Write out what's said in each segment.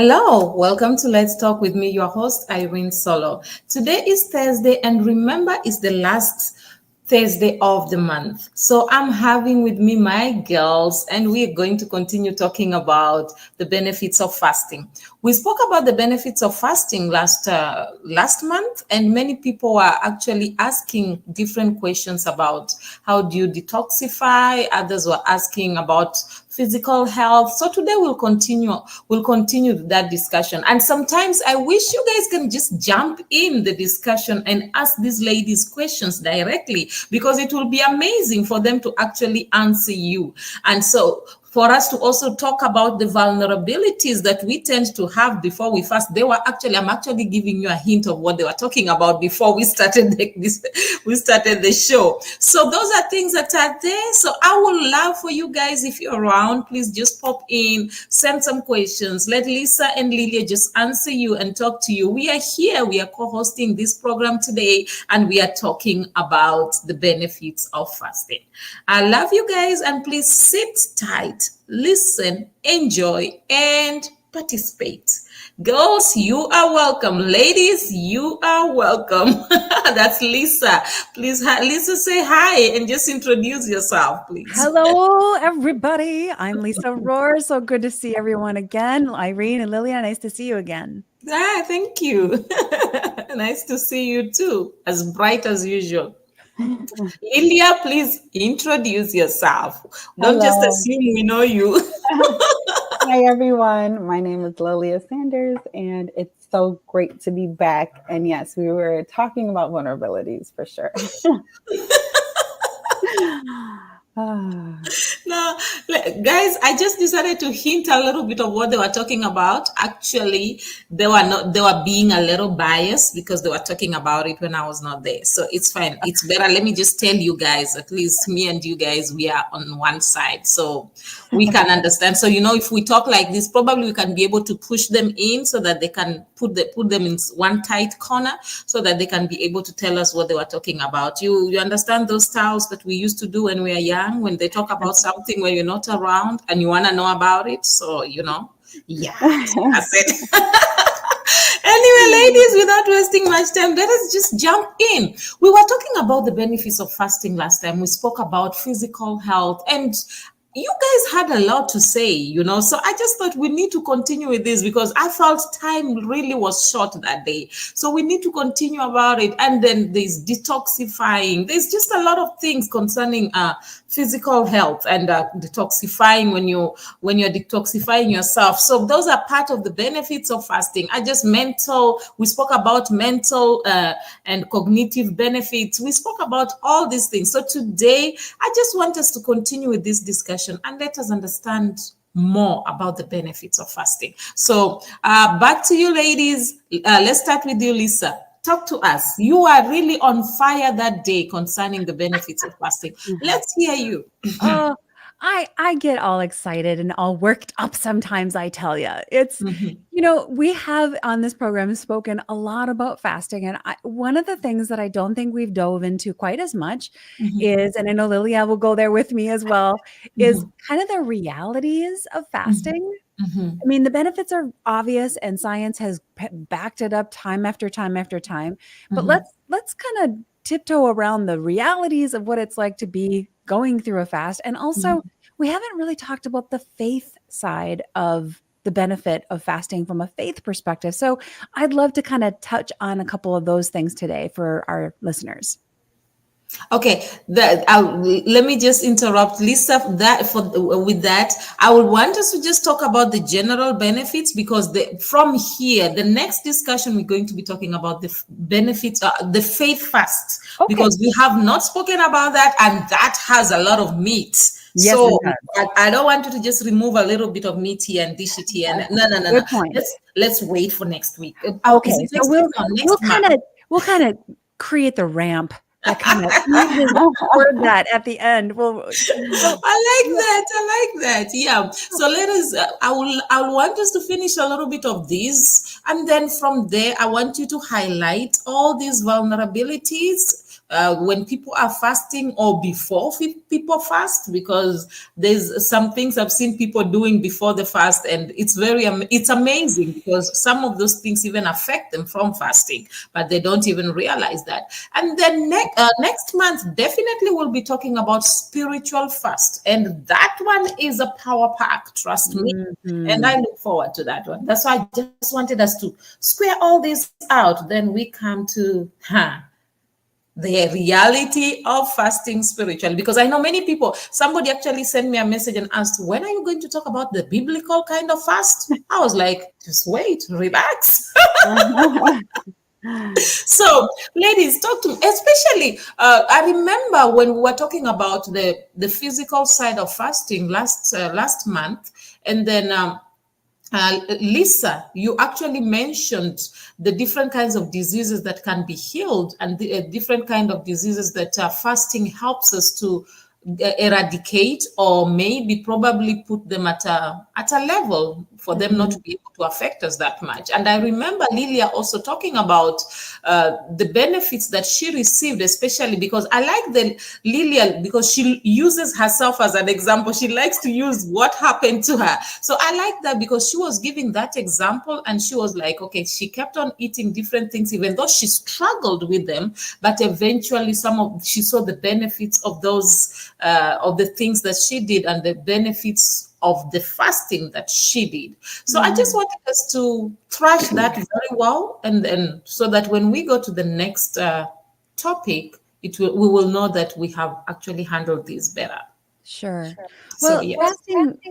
Hello, welcome to Let's Talk with me, your host, Irene Solo. Today is Thursday, and remember, it's the last Thursday of the month. So I'm having with me my girls, and we're going to continue talking about the benefits of fasting. We spoke about the benefits of fasting last month, and many people are actually asking different questions about how do you detoxify. Others were asking about physical health. So today we'll continue that discussion. And sometimes I wish you guys can just jump in the discussion and ask these ladies questions directly, because it will be amazing for them to actually answer you. And so for us to also talk about the vulnerabilities that we tend to have before we fast. I'm actually giving you a hint of what they were talking about before we started the show. So those are things that are there. So I would love for you guys, if you're around, please just pop in, send some questions. Let Lisa and Lilia just answer you and talk to you. We are here. We are co-hosting this program today, and we are talking about the benefits of fasting. I love you guys, and please sit tight, listen, enjoy, and participate. Girls, you are welcome. Ladies, you are welcome. That's Lisa. Please, Lisa, say hi and just introduce yourself, please. Hello, everybody. I'm Lisa Rohr. So good to see everyone again. Irene and Lilia, nice to see you again. Thank you. Nice to see you too. As bright as usual. Lilia, please introduce yourself. Don't just assume we know you. Hi, everyone. My name is Lilia Sanders, and it's so great to be back. And yes, we were talking about vulnerabilities for sure. No, guys, I just decided to hint a little bit of what they were talking about. Actually, they were being a little biased because they were talking about it when I was not there. So it's fine. It's better. Let me just tell you guys, at least me and you guys, we are on one side. So we can understand. So, if we talk like this, probably we can be able to push them in so that they can put them in one tight corner so that they can be able to tell us what they were talking about. You understand those styles that we used to do when we were young, when they talk about something when you're not around and you want to know about it. So, yeah, that's it. Anyway, ladies, without wasting much time, let us just jump in. We were talking about the benefits of fasting last time. We spoke about physical health, and you guys had a lot to say, so I just thought we need to continue with this because I felt time really was short that day. So we need to continue about it. And then there's detoxifying. There's just a lot of things concerning physical health and detoxifying when you're detoxifying yourself. So those are part of the benefits of fasting. We spoke about mental and cognitive benefits. We spoke about all these things. So today, I just want us to continue with this discussion and let us understand more about the benefits of fasting. So back to you, ladies. Let's start with you, Lisa. Talk to us. You are really on fire that day concerning the benefits of fasting. Let's hear you. I get all excited and all worked up sometimes, I tell you. It's, we have on this program spoken a lot about fasting. And one of the things that I don't think we've dove into quite as much is, and I know Lilia will go there with me as well, is kind of the realities of fasting. I mean, the benefits are obvious and science has backed it up time after time after time. But let's kind of tiptoe around the realities of what it's like to be going through a fast. And also, we haven't really talked about the faith side of the benefit of fasting from a faith perspective. So I'd love to kind of touch on a couple of those things today for our listeners. Okay, let me just interrupt, Lisa. With that, I would want us to just talk about the general benefits, because from here, the next discussion we're going to be talking about the benefits, the faith fast, because we have not spoken about that, and that has a lot of meat. Yes, so I don't want you to just remove a little bit of meat here and dish it here. No. Good point. Let's wait for next week. Okay, so we'll kind of create the ramp. That kind of word that at the end. Well, I like that. Yeah. So let us. I want us to finish a little bit of this, and then from there, I want you to highlight all these vulnerabilities when people are fasting or before people fast, because there's some things I've seen people doing before the fast, and it's amazing because some of those things even affect them from fasting, but they don't even realize that. And then next month, definitely we'll be talking about spiritual fast, and that one is a power pack, trust me. And I look forward to that one. That's why I just wanted us to square all this out. Then we come to the reality of fasting spiritually, because I know many people, somebody actually sent me a message and asked, when are you going to talk about the biblical kind of fast? I was like, just wait, relax. So ladies, talk to me, especially I remember when we were talking about the physical side of fasting last month, and then Lisa, you actually mentioned the different kinds of diseases that can be healed, and the different kind of diseases that fasting helps us to eradicate, or maybe probably put them at a level for them not to be able to affect us that much. And I remember Lilia also talking about the benefits that she received, especially because I like the Lilia, because she uses herself as an example. She likes to use what happened to her. So I like that, because she was giving that example, and she was like, okay, she kept on eating different things, even though she struggled with them, but eventually she saw the benefits of those of the things that she did, and the benefits of the fasting that she did. So I just wanted us to thrash that very well, and so that when we go to the next topic, we will know that we have actually handled this better. Sure. So Well, yes.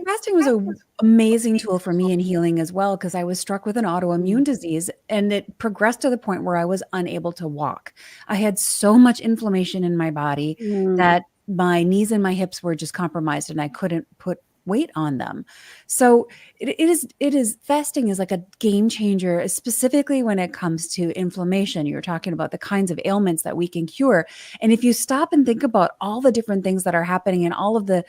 fasting was an amazing tool for me in healing as well, because I was struck with an autoimmune disease, and it progressed to the point where I was unable to walk. I had so much inflammation in my body that my knees and my hips were just compromised, and I couldn't put weight on them. So it is fasting is like a game changer, specifically when it comes to inflammation. You're talking about the kinds of ailments that we can cure. And if you stop and think about all the different things that are happening, and all of the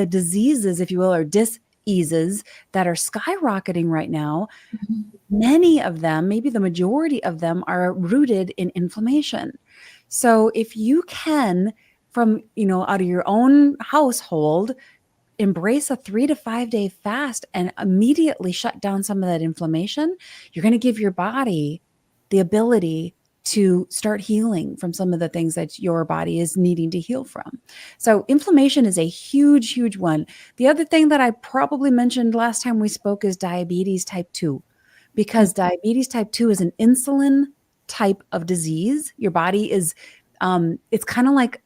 diseases, if you will, or diseases that are skyrocketing right now, many of them, maybe the majority of them, are rooted in inflammation. So if you can, from, out of your own household, embrace a 3 to 5 day fast and immediately shut down some of that inflammation, you're going to give your body the ability to start healing from some of the things that your body is needing to heal from. So inflammation is a huge, huge one. The other thing that I probably mentioned last time we spoke is diabetes type 2, because diabetes type 2 is an insulin type of disease. Your body is, it's kind of like,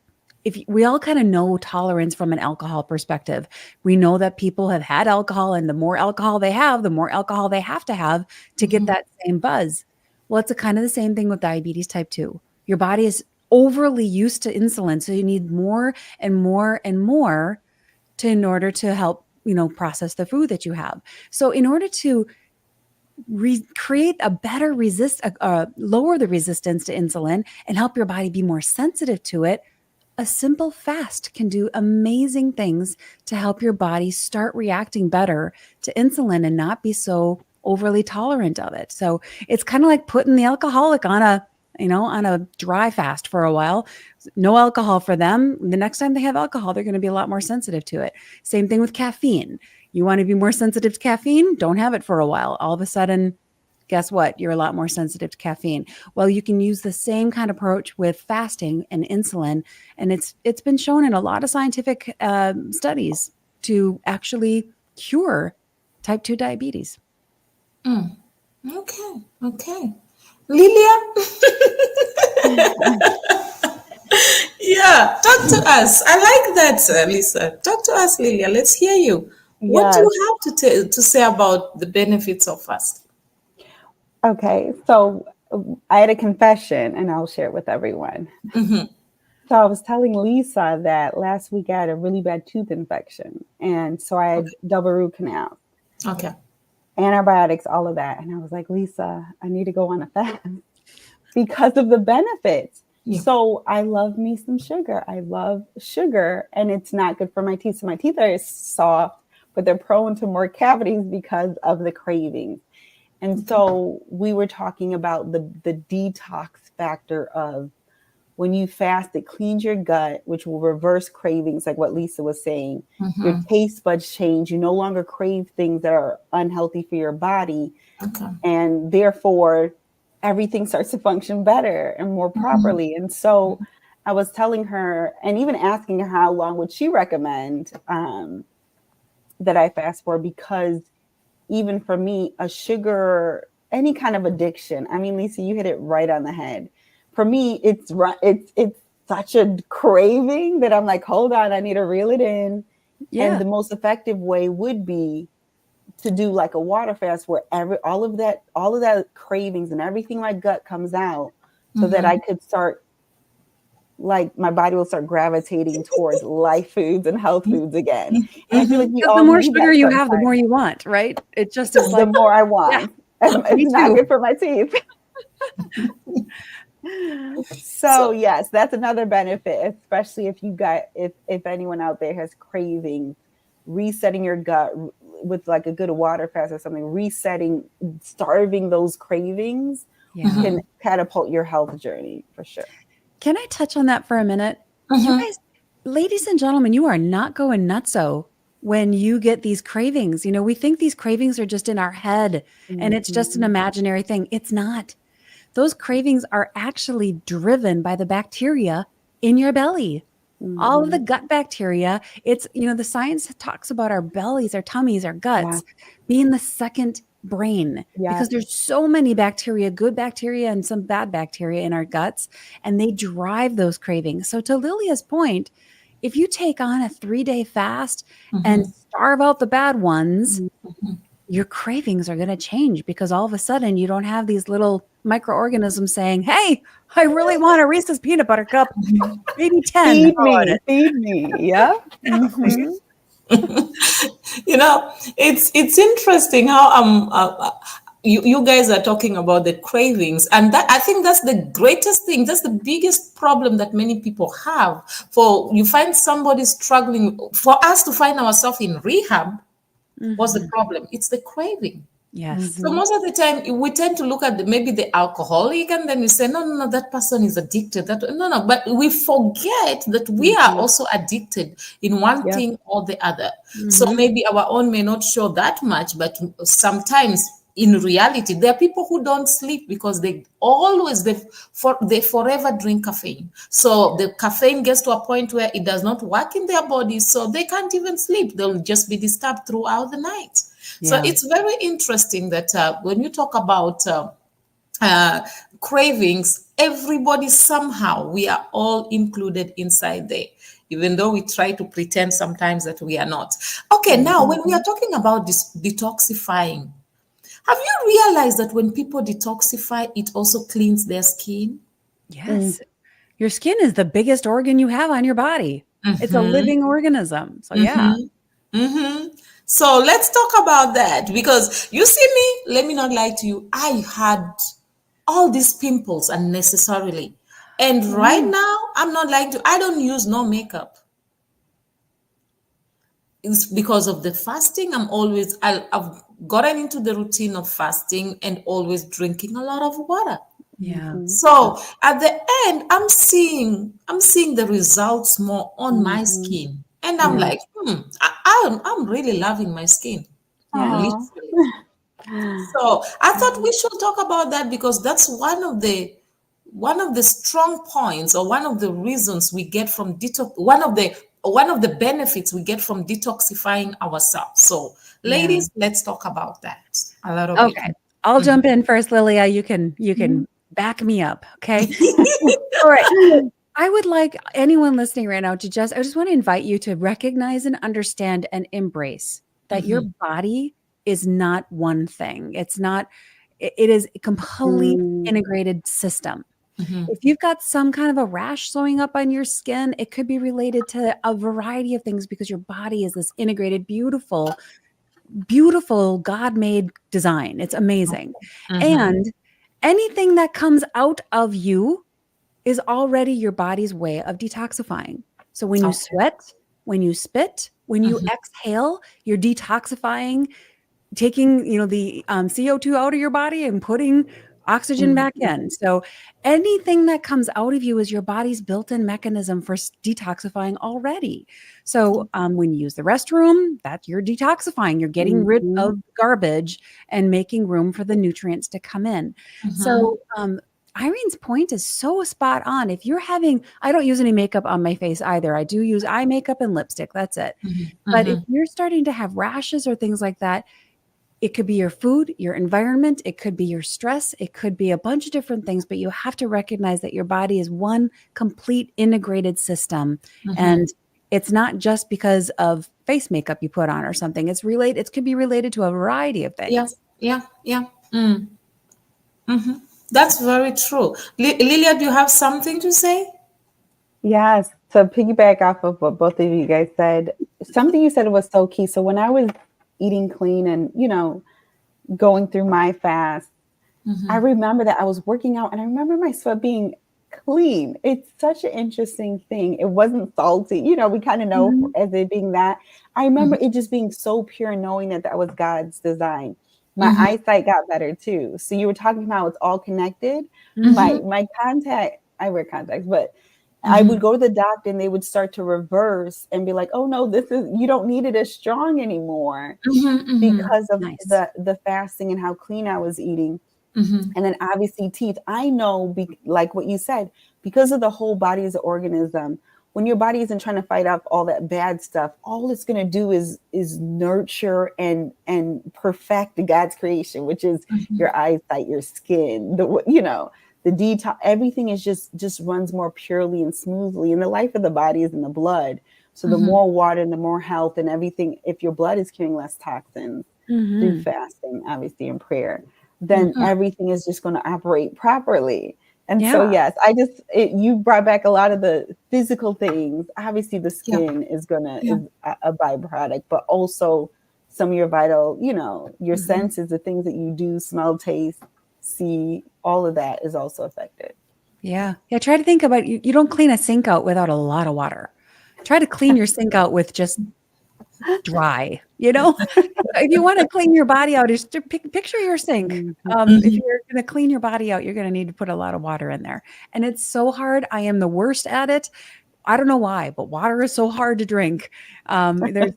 if we all kind of know tolerance from an alcohol perspective. We know that people have had alcohol, and the more alcohol they have, the more alcohol they have to get that same buzz. Well, it's kind of the same thing with diabetes type 2. Your body is overly used to insulin, so you need more and more and more in order to help, process the food that you have. So in order to create a better lower the resistance to insulin and help your body be more sensitive to it, a simple fast can do amazing things to help your body start reacting better to insulin and not be so overly tolerant of it. So it's kind of like putting the alcoholic on a dry fast for a while. No alcohol for them. The next time they have alcohol, they're going to be a lot more sensitive to it. Same thing with caffeine. You want to be more sensitive to caffeine? Don't have it for a while. All of a sudden, guess what? You're a lot more sensitive to caffeine. Well, you can use the same kind of approach with fasting and insulin, and it's been shown in a lot of scientific studies to actually cure type 2 diabetes. Okay. Lilia? Yeah, talk to us. I like that, Lisa. Talk to us, Lilia. Let's hear you. What do you have to say about the benefits of fasting? Okay, so I had a confession, and I'll share it with everyone. So I was telling Lisa that last week I had a really bad tooth infection, and so I had double root canal. Okay. Antibiotics, all of that. And I was like, Lisa, I need to go on a fast because of the benefits. Yeah. So I love me some sugar. I love sugar, and it's not good for my teeth. So my teeth are soft, but they're prone to more cavities because of the cravings. And so we were talking about the detox factor of when you fast, it cleans your gut, which will reverse cravings, like what Lisa was saying. Your taste buds change. You no longer crave things that are unhealthy for your body. Okay. And therefore, everything starts to function better and more properly. And so I was telling her, and even asking her how long would she recommend that I fast for, because even for me, a sugar, any kind of addiction, I mean, Lisa, you hit it right on the head. For me, it's such a craving that I'm like, hold on, I need to reel it in. Yeah. And the most effective way would be to do like a water fast where all of that cravings and everything my gut comes out, so that I could start, like, my body will start gravitating towards life foods and health foods again. And I feel like we all the more need sugar that you have, the sometimes. more you want, right? It just is The like, more I want. me It's not too. good for my teeth. So yes, that's another benefit, especially if you got, if anyone out there has cravings, resetting your gut with like a good water fast or something, starving those cravings can catapult your health journey for sure. Can I touch on that for a minute? You guys, ladies and gentlemen, you are not going nutso when you get these cravings. You know, we think these cravings are just in our head and it's just an imaginary thing. It's not. Those cravings are actually driven by the bacteria in your belly. All of the gut bacteria. It's, you know, the science talks about our bellies, our tummies, our guts being the second brain, because there's so many bacteria, good bacteria and some bad bacteria in our guts, and they drive those cravings. So to Lilia's point, if you take on a 3-day fast and starve out the bad ones, your cravings are going to change, because all of a sudden you don't have these little microorganisms saying, hey, I really want a Reese's peanut butter cup, maybe 10. Feed me. Yeah. You know, it's interesting how you guys are talking about the cravings, and that, I think that's the greatest thing. That's the biggest problem that many people have. For you find somebody struggling, for us to find ourselves in rehab, what's the problem? It's the craving. Yes. So most of the time we tend to look at maybe the alcoholic, and then we say, no, that person is addicted. No, but we forget that we are also addicted in one thing or the other. So maybe our own may not show that much, but sometimes in reality, there are people who don't sleep because they forever drink caffeine. So the caffeine gets to a point where it does not work in their bodies, so they can't even sleep. They'll just be disturbed throughout the night. So it's very interesting that when you talk about cravings, everybody somehow, we are all included inside there, even though we try to pretend sometimes that we are not. Okay, now when we are talking about this detoxifying, have you realized that when people detoxify, it also cleans their skin? Yes. Your skin is the biggest organ you have on your body. It's a living organism. So yeah. So let's talk about that, because you see me, let me not lie to you, I had all these pimples unnecessarily. And right now, I'm not lying to you, I don't use no makeup. It's because of the fasting. I've gotten into the routine of fasting and always drinking a lot of water. Yeah. So at the end, I'm seeing the results more on my skin. And I'm like, I'm really loving my skin. Literally. So I thought we should talk about that, because that's one of the strong points, or one of the reasons we get from detox, one of the benefits we get from detoxifying ourselves. So ladies, let's talk about that a little bit. Okay. I'll jump in first, Lilia. You can back me up. Okay. All right. I would like anyone listening right now to I just want to invite you to recognize and understand and embrace that your body is not one thing. It is a complete integrated system. If you've got some kind of a rash showing up on your skin, it could be related to a variety of things, because your body is this integrated, beautiful God-made design. It's amazing. And anything that comes out of you is already your body's way of detoxifying. So when you sweat, when you spit, when you exhale, you're detoxifying, taking, the CO2 out of your body and putting oxygen back in. So anything that comes out of you is your body's built-in mechanism for detoxifying already. So when you use the restroom, that's you're detoxifying. You're getting rid of garbage and making room for the nutrients to come in. So Irene's point is so spot on. If you're having, I don't use any makeup on my face either. I do use eye makeup and lipstick. That's it. But if you're starting to have rashes or things like that, it could be your food, your environment. It could be your stress. It could be a bunch of different things, but you have to recognize that your body is one complete integrated system. And it's not just because of face makeup you put on or something. It's related. It could be related to a variety of things. Yeah. That's very true. Lilia, do you have something to say? Yes. To piggyback off of what both of you guys said, something you said was so key. So when I was eating clean and, going through my fast, I remember that I was working out and I remember my sweat being clean. It's such an interesting thing. It wasn't salty. We kind of know as it being that. I remember it just being so pure, knowing that was God's design. My eyesight got better too. So you were talking about it's all connected. My contact, I wear contacts, but I would go to the doctor and they would start to reverse and be like, oh no, you don't need it as strong anymore because of the fasting and how clean I was eating. And then obviously teeth. I know, like what you said, because of the whole body as an organism, when your body isn't trying to fight off all that bad stuff, all it's going to do is nurture and perfect God's creation, which is your eyesight, your skin, the detox, everything is just runs more purely and smoothly. And the life of the body is in the blood. So the more water and the more health and everything, if your blood is carrying less toxins through fasting, obviously in prayer, then everything is just going to operate properly. And so, yes, you brought back a lot of the physical things. Obviously the skin is a byproduct, but also some of your vital, your senses, the things that you do, smell, taste, see, all of that is also affected. Yeah. Try to think about you don't clean a sink out without a lot of water. Try to clean your sink out with just dry, if you want to clean your body out, just picture your sink. If you're going to clean your body out, you're going to need to put a lot of water in there. And it's so hard. I am the worst at it. I don't know why, but water is so hard to drink. There's,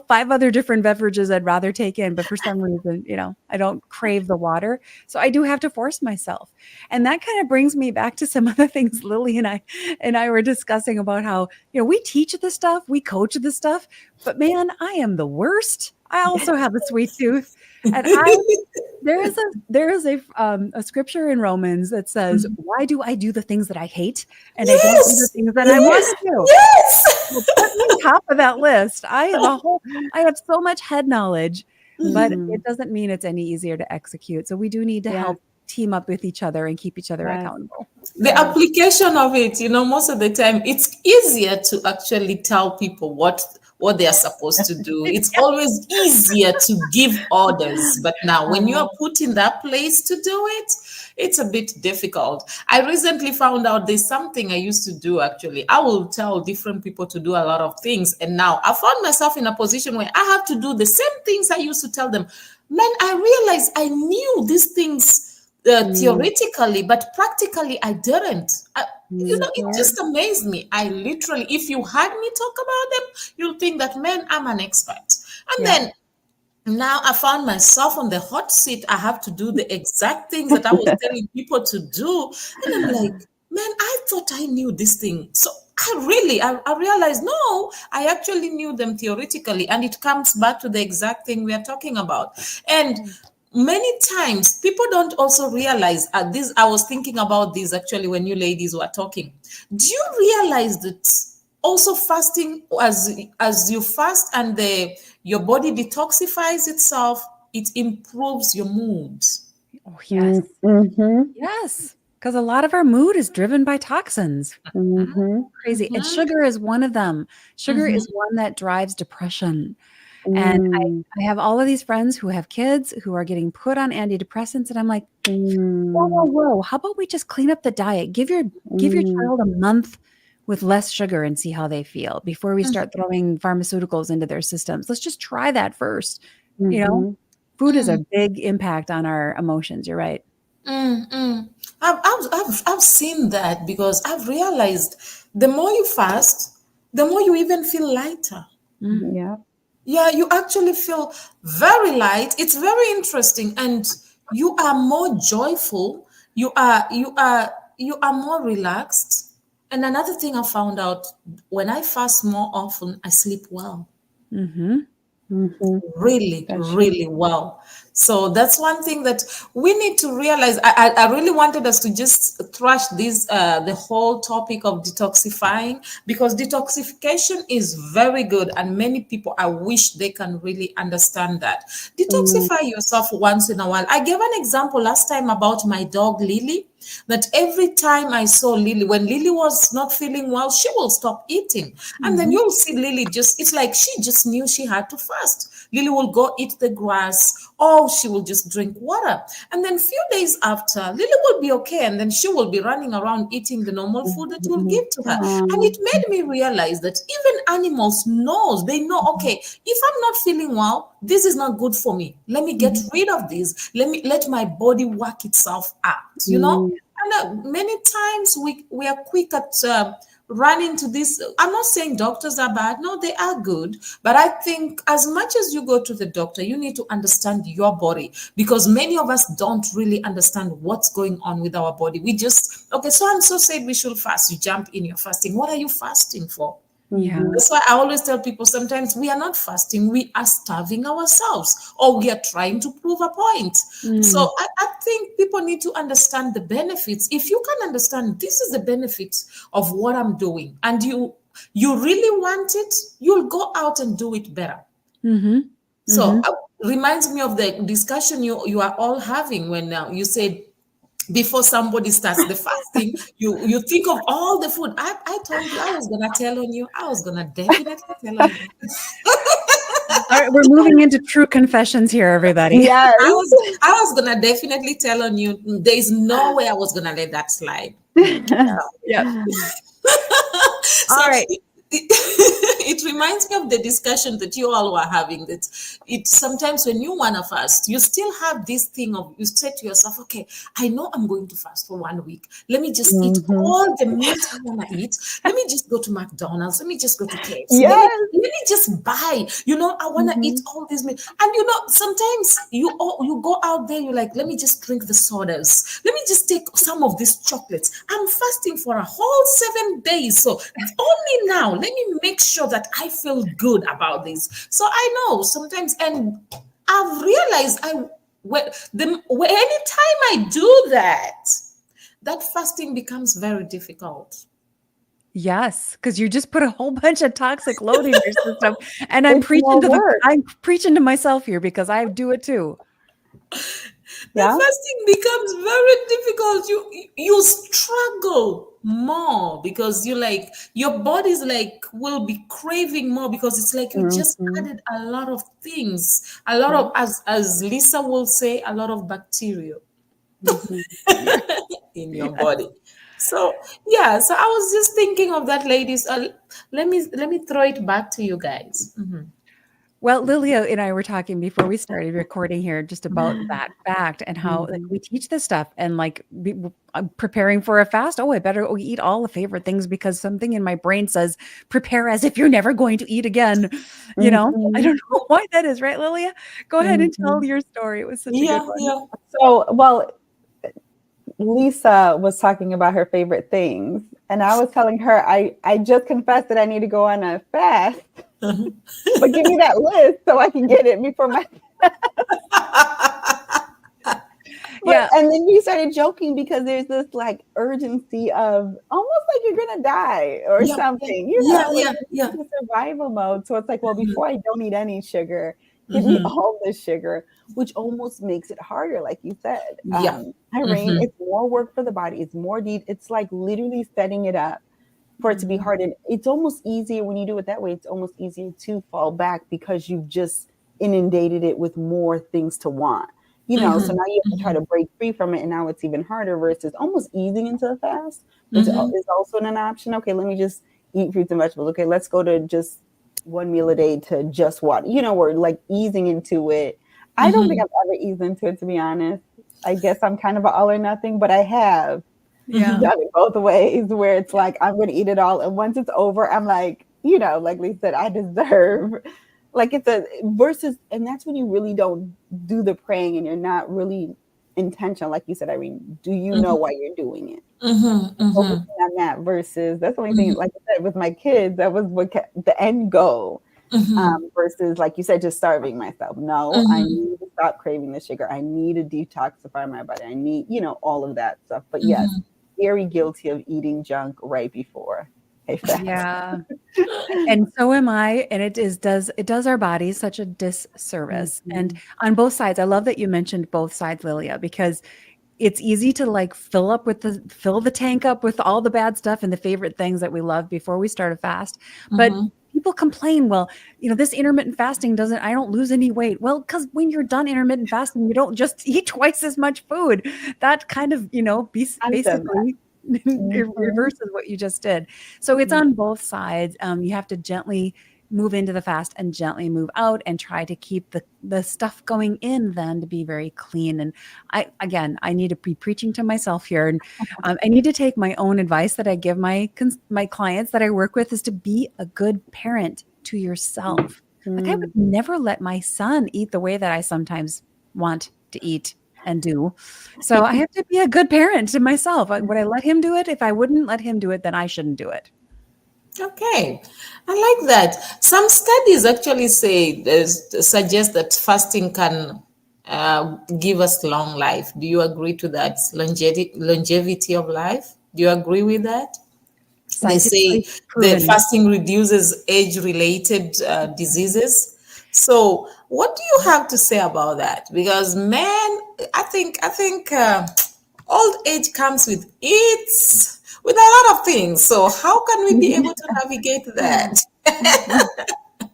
5 other different beverages I'd rather take in, but for some reason, I don't crave the water. So I do have to force myself. And that kind of brings me back to some other things Lily and I were discussing about how, we teach this stuff, we coach this stuff, but man, I am the worst. I also have a sweet tooth. And there is a scripture in Romans that says, why do I do the things that I hate? And I don't do the things that I want to do. Yes. Well, put me on top of that list. I have so much head knowledge, but it doesn't mean it's any easier to execute. So we do need to help team up with each other and keep each other accountable. The application of it, most of the time, it's easier to actually tell people what they are supposed to do. It's always easier to give orders. But now when you are put in that place to do it, it's a bit difficult. I recently found out there's something I used to do, actually. I will tell different people to do a lot of things. And now I found myself in a position where I have to do the same things I used to tell them. Man, I realized I knew these things theoretically, but practically I didn't. It just amazed me. I literally, if you had me talk about them, you'll think that, man, I'm an expert. And then now I found myself on the hot seat. I have to do the exact things that I was telling people to do. And I'm like, man, I thought I knew this thing. So I realized, no, I actually knew them theoretically. And it comes back to the exact thing we are talking about. And many times people don't also realize this. I was thinking about this actually when you ladies were talking. Do you realize that also fasting, as you fast and your body detoxifies itself, it improves your mood? Oh, yes. Yes. Because a lot of our mood is driven by toxins. Crazy. And sugar is one of them. Sugar is one that drives depression. And I have all of these friends who have kids who are getting put on antidepressants. And I'm like, whoa. How about we just clean up the diet? Give your child a month with less sugar and see how they feel before we start throwing pharmaceuticals into their systems. Let's just try that first. Food is a big impact on our emotions. You're right. Mm. I've seen that because I've realized the more you fast, the more you even feel lighter. Yeah. Yeah, you actually feel very light. It's very interesting, and you are more joyful. You are more relaxed. And another thing I found out, when I fast more often, I sleep well, Mm-hmm. Mm-hmm. really, That's true. really well. So that's one thing that we need to realize. I really wanted us to just thrash this the whole topic of detoxifying, because detoxification is very good, and many people, I wish they can really understand that. Mm-hmm. Detoxify yourself once in a while. I gave an example last time about my dog Lily, that every time I saw Lily, when Lily was not feeling well, she will stop eating. And then you'll see Lily just, it's like she just knew she had to fast. Lily will go eat the grass, or she will just drink water. And then few days after, Lily will be okay. And then she will be running around eating the normal food that you'll give to her. And it made me realize that even animals knows, they know, okay, if I'm not feeling well, this is not good for me. Let me get rid of this. Let my body work itself out. And many times we are quick at running to this. I'm not saying doctors are bad. No, they are good. But I think as much as you go to the doctor, you need to understand your body, because many of us don't really understand what's going on with our body. We just, okay, so and so said we should fast. You jump in, you're fasting. What are you fasting for? Yeah. That's why I always tell people, sometimes we are not fasting, we are starving ourselves, or we are trying to prove a point. So Mm. I think people need to understand the benefits. If you can understand this is the benefits of what I'm doing, and you really want it, you'll go out and do it better. Mm-hmm. So reminds me of the discussion you are all having when you said, before somebody starts the fasting, you think of all the food. I told you I was gonna tell on you. I was gonna definitely tell on you. All right, we're moving into true confessions here, everybody. Yes. I was gonna definitely tell on you. There is no way I was gonna let that slide. Yep. So All right. it reminds me of the discussion that you all were having, that it sometimes when you want to fast, you still have this thing of, you say to yourself, okay, I know I'm going to fast for 1 week. Let me just eat all the meat I want to eat. Let me just go to McDonald's. Let me just go to KFC. Let me, Yes. let me just buy, I want to eat all these meat. And sometimes you go out there, you're like, let me just drink the sodas. Let me just take some of these chocolates. I'm fasting for a whole 7 days. So only now, let me make sure that I feel good about this. So I know sometimes, and I've realized anytime I do that, that fasting becomes very difficult. Yes, because you just put a whole bunch of toxic load in your system. And I'm It's more work. I'm preaching to myself here because I do it too. The Yeah. fasting becomes very difficult. You struggle more, because your body's will be craving more, because it's like you just Mm-hmm. added a lot of things, a lot of, as Lisa will say, a lot of bacteria Mm-hmm. Yeah. in your body. So yeah, so I was just thinking of that, ladies. Let me throw it back to you guys. Well, Lilia and I were talking before we started recording here just about that fact and how we teach this stuff and preparing for a fast. Oh, I better eat all the favorite things because something in my brain says prepare as if you're never going to eat again. I Mm-hmm. don't know why that is, right, Lilia? Go ahead and Mm-hmm. tell your story. It was such a good Yeah, one. yeah. So, well, Lisa was talking about her favorite things, and I was telling her I just confessed that I need to go on a fast, but give me that list so I can get it before my. Yeah. And then you started joking because there's this like urgency of almost like you're gonna die or Yeah, something, yeah, like yeah, yeah. the survival mode. So it's like, well, before I don't eat any sugar, give me all the sugar, which almost makes it harder, like you said. Yeah. Irene, it's more work for the body. It's more deep. It's like literally setting it up for it to be hard. And it's almost easier when you do it that way. It's almost easier to fall back because you've just inundated it with more things to want. So now you have to try to break free from it, and now it's even harder versus almost easing into the fast, which is also an option. Okay, let me just eat fruits and vegetables. Okay, let's go to just one meal a day to just water. We're like easing into it. I don't think I've ever eased into it, to be honest. I guess I'm kind of an all or nothing, but I have Yeah. done it both ways where it's like, I'm going to eat it all. And once it's over, I'm like, like Lisa said, I deserve, like it's a versus, and that's when you really don't do the praying and you're not really intentional. Like you said, Irene, do you know why you're doing it? Focusing on that versus that's the only thing, like I said, with my kids, that was what the end goal. Versus, like you said, just starving myself. No, I need to stop craving the sugar. I need to detoxify my body. I need, all of that stuff. But yes, very guilty of eating junk right before a fast. Yeah. And so am I. And it does our bodies such a disservice. And on both sides, I love that you mentioned both sides, Lilia, because it's easy to like fill the tank up with all the bad stuff and the favorite things that we love before we start a fast. But people complain, well, this intermittent fasting I don't lose any weight. Well, because when you're done intermittent fasting, you don't just eat twice as much food. That kind of, basically it reverses what you just did. So it's on both sides. You have to gently move into the fast and gently move out and try to keep the stuff going in then to be very clean. And I need to be preaching to myself here. And I need to take my own advice that I give my clients that I work with is to be a good parent to yourself. Like I would never let my son eat the way that I sometimes want to eat and do. So I have to be a good parent to myself. Would I let him do it? If I wouldn't let him do it, then I shouldn't do it. Okay, I like that. Some studies actually suggest that fasting can give us long life. Do you agree to that? Longevity of life. Do you agree with that? They say that fasting reduces age-related diseases. So, what do you have to say about that? Because, man, I think old age comes with a lot of things. So how can we be able to navigate that?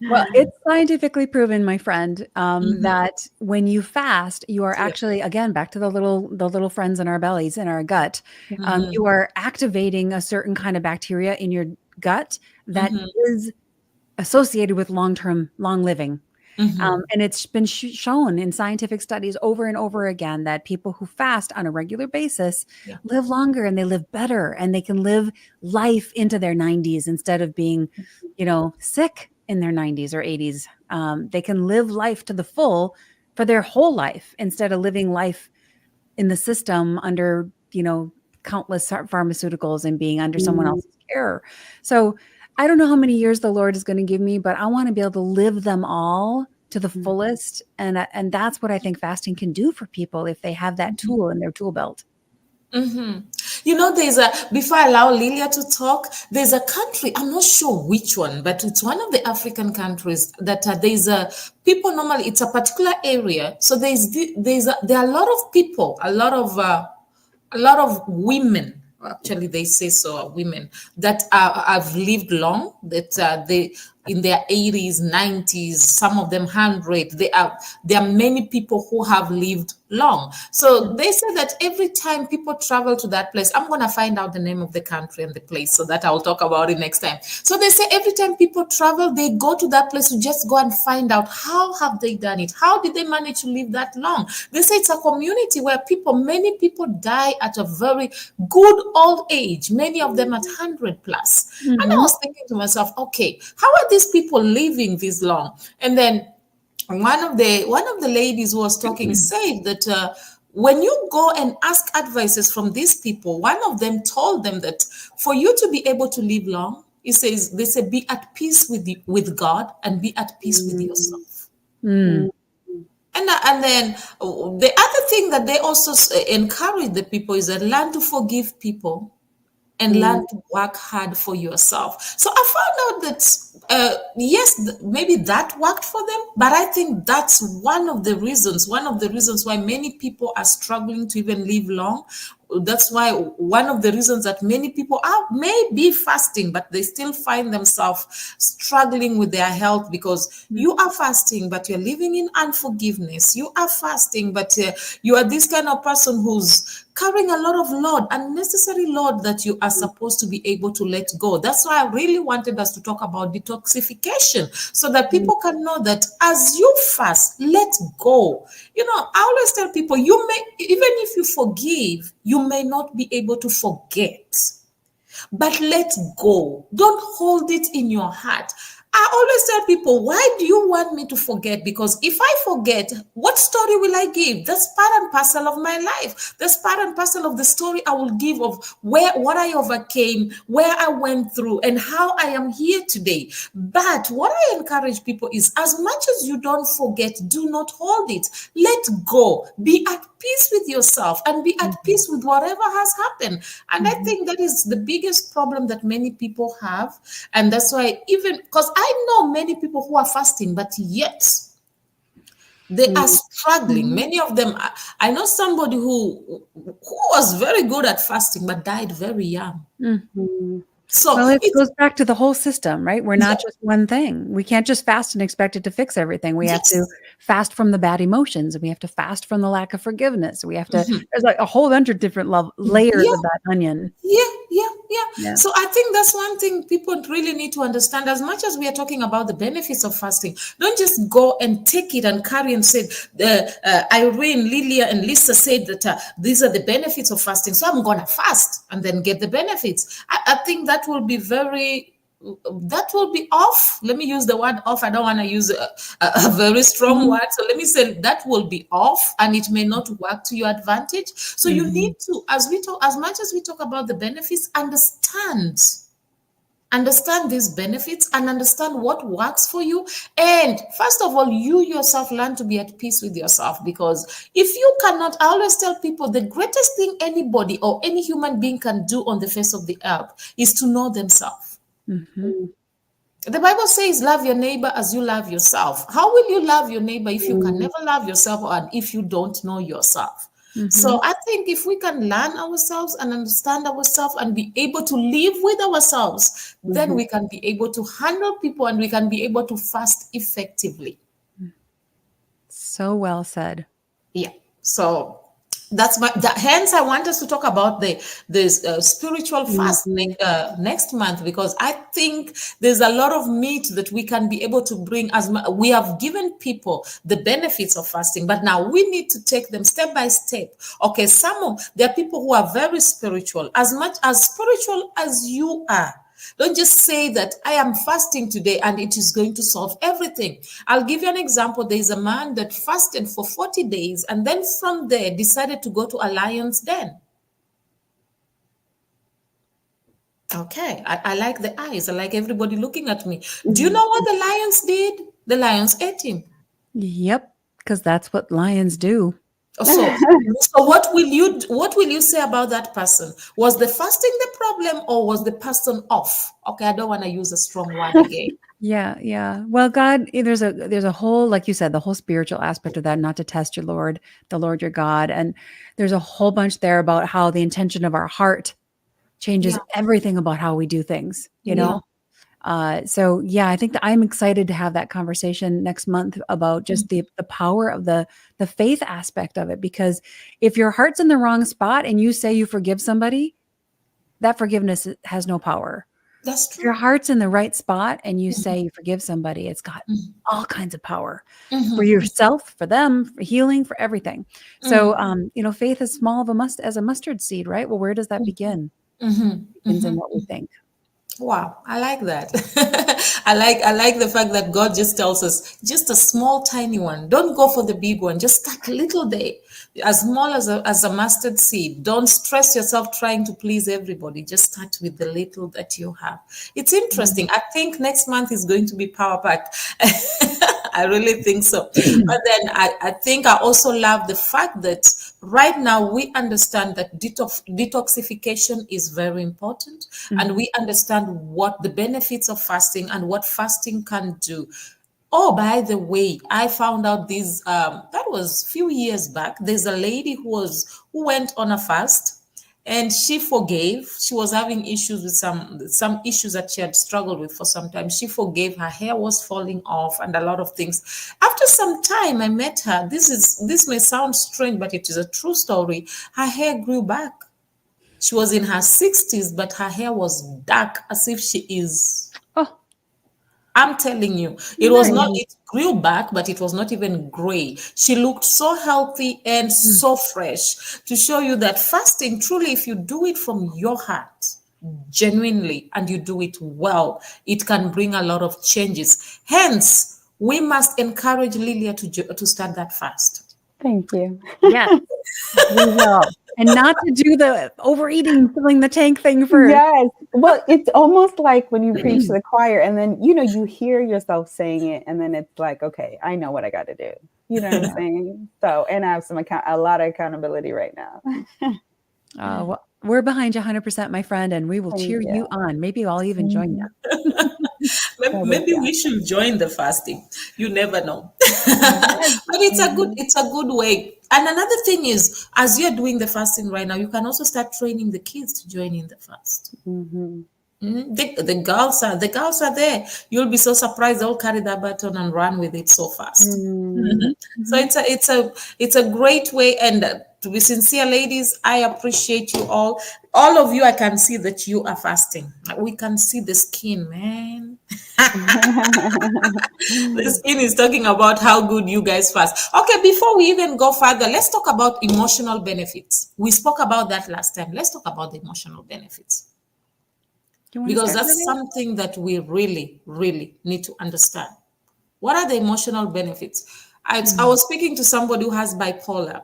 Well, it's scientifically proven, my friend, that when you fast, you are actually, again, back to the little friends in our bellies, in our gut, you are activating a certain kind of bacteria in your gut that is associated with long living. And it's been shown in scientific studies over and over again that people who fast on a regular basis live longer and they live better and they can live life into their 90s instead of being, sick in their 90s or 80s. They can live life to the full for their whole life instead of living life in the system under, countless pharmaceuticals and being under someone else's care. So I don't know how many years the Lord is going to give me, but I want to be able to live them all to the fullest. And that's what I think fasting can do for people if they have that tool in their tool belt. Before I allow Lilia to talk, there's a country, I'm not sure which one, but it's one of the African countries that people normally, it's a particular area. So there are a lot of people, a lot of women, actually they say so, women that have lived long, that they in their 80s, 90s, some of them 100. There are many people who have lived long. So they say that every time people travel to that place, I'm going to find out the name of the country and the place so that I'll talk about it next time. So they say every time people travel, they go to that place to just go and find out how have they done it? How did they manage to live that long? They say it's a community where many people die at a very good old age, many of them at 100 plus. And I was thinking to myself, okay, how are these people living this long? And then one of the ladies who was talking said that when you go and ask advices from these people, one of them told them that for you to be able to live long, they say be at peace with God and be at peace with yourself. And then the other thing that they also encourage the people is that learn to forgive people and learn to work hard for yourself. So I found out that, yes, maybe that worked for them, but I think that's one of the reasons why many people are struggling to even live long. That's why one of the reasons that many people may be fasting, but they still find themselves struggling with their health because you are fasting, but you're living in unforgiveness. You are fasting, but you are this kind of person who's carrying a lot of load, unnecessary load that you are supposed to be able to let go. That's why I really wanted us to talk about detoxification, so that people can know that as you fast, let go. I always tell people, you may, even if you forgive, you may not be able to forget. But let go. Don't hold it in your heart. I always tell people, why do you want me to forget? Because if I forget, what story will I give? That's part and parcel of my life. That's part and parcel of the story I will give of what I overcame, where I went through, and how I am here today. But what I encourage people is, as much as you don't forget, do not hold it. Let go. Be at peace with yourself and be at peace with whatever has happened. And I think that is the biggest problem that many people have. And that's why, even because I know many people who are fasting, but yet they are struggling. Many of them, I know somebody who was very good at fasting, but died very young. So well, it goes back to the whole system, right? We're not just one thing. We can't just fast and expect it to fix everything. We have to fast from the bad emotions, and we have to fast from the lack of forgiveness. We have to, there's like a whole bunch of different layers of that onion. Yeah. So I think that's one thing people really need to understand. As much as we are talking about the benefits of fasting, don't just go and take it and carry and say, Irene, Lilia, and Lisa said that these are the benefits of fasting, so I'm going to fast and then get the benefits. I think that will be off. Let me use the word off. I don't want to use a very strong word. So let me say that will be off, and it may not work to your advantage. So you need to, as much as we talk about the benefits, understand these benefits and understand what works for you. And first of all, you yourself learn to be at peace with yourself, because if you cannot, I always tell people, the greatest thing anybody or any human being can do on the face of the earth is to know themselves. The Bible says, love your neighbor as you love yourself. How will you love your neighbor if you can never love yourself, and if you don't know yourself? So I think if we can learn ourselves and understand ourselves and be able to live with ourselves, then we can be able to handle people, and we can be able to fast effectively. So well said. Yeah. So hence I want us to talk about the spiritual fast next month, because I think there's a lot of meat that we can be able to bring. We have given people the benefits of fasting, but now we need to take them step by step. Okay, there are people who are very spiritual, as much as spiritual as you are. Don't just say that I am fasting today and it is going to solve everything. I'll give you an example. There is a man that fasted for 40 days and then from there decided to go to a lion's den. Okay, I like the eyes. I like everybody looking at me. Do you know what the lions did? The lions ate him. Yep, because that's what lions do. So what will you say about that person? Was the fasting the problem, or was the person off? Okay, I don't want to use a strong word again. Yeah. Well, God, there's a whole, like you said, the whole spiritual aspect of that, not to test the Lord your God. And there's a whole bunch there about how the intention of our heart changes everything about how we do things, you know? So yeah, I think that I'm excited to have that conversation next month about just the power of the faith aspect of it, because if your heart's in the wrong spot and you say you forgive somebody, that forgiveness has no power. That's true. If your heart's in the right spot and you say you forgive somebody, it's got all kinds of power for yourself, for them, for healing, for everything. So, faith is small as a mustard seed, right? Well, where does that begin? It begins in what we think. Wow, I like that. I like the fact that God just tells us just a small, tiny one. Don't go for the big one. Just start little day, as small as a mustard seed. Don't stress yourself trying to please everybody. Just start with the little that you have. It's interesting. I think next month is going to be power packed. I really think so. But then I think I also love the fact that right now we understand that detoxification is very important, and we understand what the benefits of fasting and what fasting can do. Oh, by the way, I found out that was a few years back. There's a lady who went on a fast, and she forgave. She was having issues with some issues that she had struggled with for some time. She forgave. Her hair was falling off and a lot of things. After some time, I met her. This may sound strange, but it is a true story. Her hair grew back. She was in her 60s, but her hair was dark as if she is. Oh, I'm telling you, it was not, it grew back, but it was not even gray. She looked so healthy and so fresh, to show you that fasting, truly, if you do it from your heart, genuinely, and you do it well, it can bring a lot of changes. Hence, we must encourage Lilia to start that fast. Thank you. yes, we will. And not to do the overeating, filling the tank thing first. Yes. Well, it's almost like when you preach to the choir and then, you hear yourself saying it and then it's like, okay, I know what I got to do. You know what I'm saying? So, and I have a lot of accountability right now. Well, we're behind you 100%, my friend, and we will cheer you on. Maybe I'll even join you. Maybe we should join the fasting. You never know. But it's a good way. And another thing is, as you're doing the fasting right now, you can also start training the kids to join in the fast. The girls are there. You'll be so surprised. They'll carry that baton and run with it so fast. So it's a great way. And to be sincere, ladies, I appreciate you all. All of you, I can see that you are fasting. We can see the skin, man. The skin is talking about how good you guys fast. Okay, before we even go further, let's talk about emotional benefits. We spoke about that last time. Let's talk about the emotional benefits. Because that's something that we really, really need to understand. What are the emotional benefits? I was speaking to somebody who has bipolar.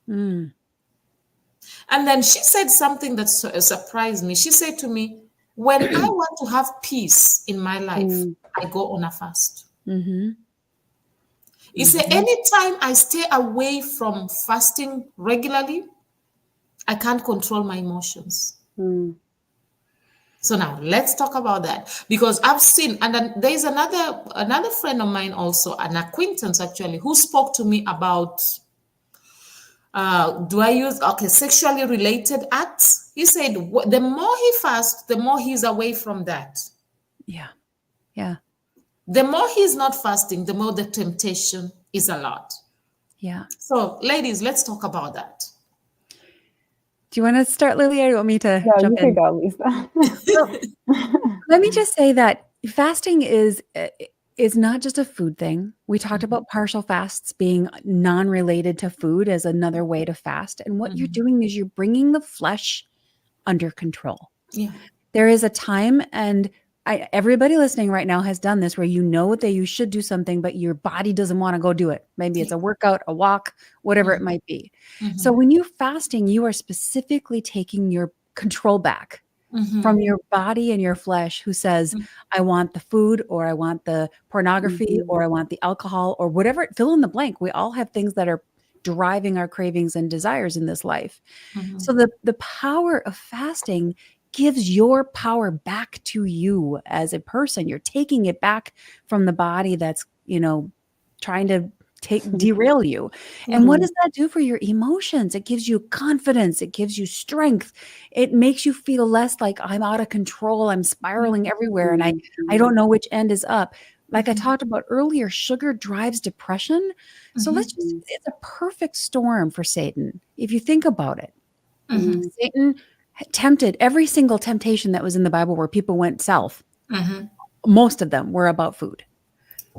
And then she said something that surprised me. She said to me, when I want to have peace in my life, I go on a fast. You say, anytime I stay away from fasting regularly, I can't control my emotions. So now let's talk about that, because I've seen, and then there's another friend of mine also, an acquaintance actually, who spoke to me about sexually related acts. He said the more he fasts, the more he's away from that. Yeah. The more he's not fasting, the more the temptation is a lot. Yeah. So ladies, let's talk about that. Do you want to start, Lilia, or do you want me to jump in? You can go, Lisa. Let me just say that fasting is not just a food thing. We talked about partial fasts being non-related to food as another way to fast. And what you're doing is you're bringing the flesh under control. Yeah. There is a time, and everybody listening right now has done this, where you know that you should do something, but your body doesn't want to go do it. Maybe it's a workout, a walk, whatever it might be. So when you're fasting, you are specifically taking your control back from your body and your flesh, who says, I want the food, or I want the pornography, or I want the alcohol, or whatever, fill in the blank. We all have things that are driving our cravings and desires in this life. So the power of fasting gives your power back to you as a person. You're taking it back from the body that's, trying to derail you. And what does that do for your emotions? It gives you confidence. It gives you strength. It makes you feel less like I'm out of control. I'm spiraling everywhere and I don't know which end is up. Like I talked about earlier, sugar drives depression. So it's a perfect storm for Satan, if you think about it. Satan tempted every single temptation that was in the Bible where people went south. Most of them were about food.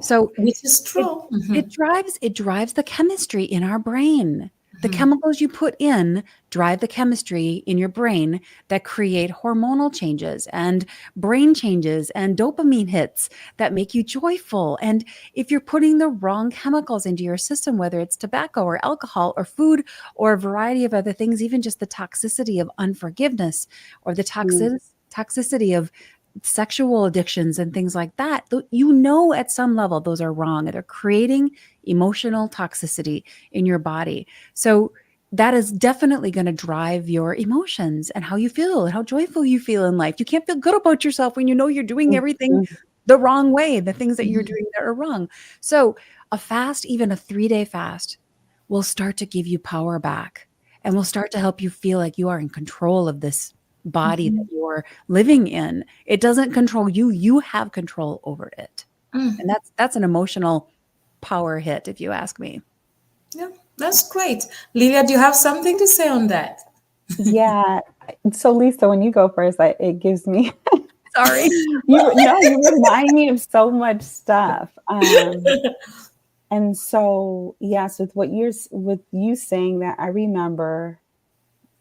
So which is true. It drives the chemistry in our brain. The chemicals you put in drive the chemistry in your brain that create hormonal changes and brain changes and dopamine hits that make you joyful. And if you're putting the wrong chemicals into your system, whether it's tobacco or alcohol or food or a variety of other things, even just the toxicity of unforgiveness or the toxicity of sexual addictions and things like that, at some level those are wrong. They're creating emotional toxicity in your body. So that is definitely going to drive your emotions and how you feel and how joyful you feel in life. You can't feel good about yourself when you know you're doing everything the wrong way, the things that you're doing that are wrong. So a fast, even a 3-day fast, will start to give you power back. and will start to help you feel like you are in control of this body that you're living in. It doesn't control you. You have control over it. And that's an emotional power hit, if you ask me. Yeah, that's great. Lilia, do you have something to say on that? Yeah. So Lisa, when you go first, it gives me Sorry. you remind me of so much stuff. And so yes, with you saying that, I remember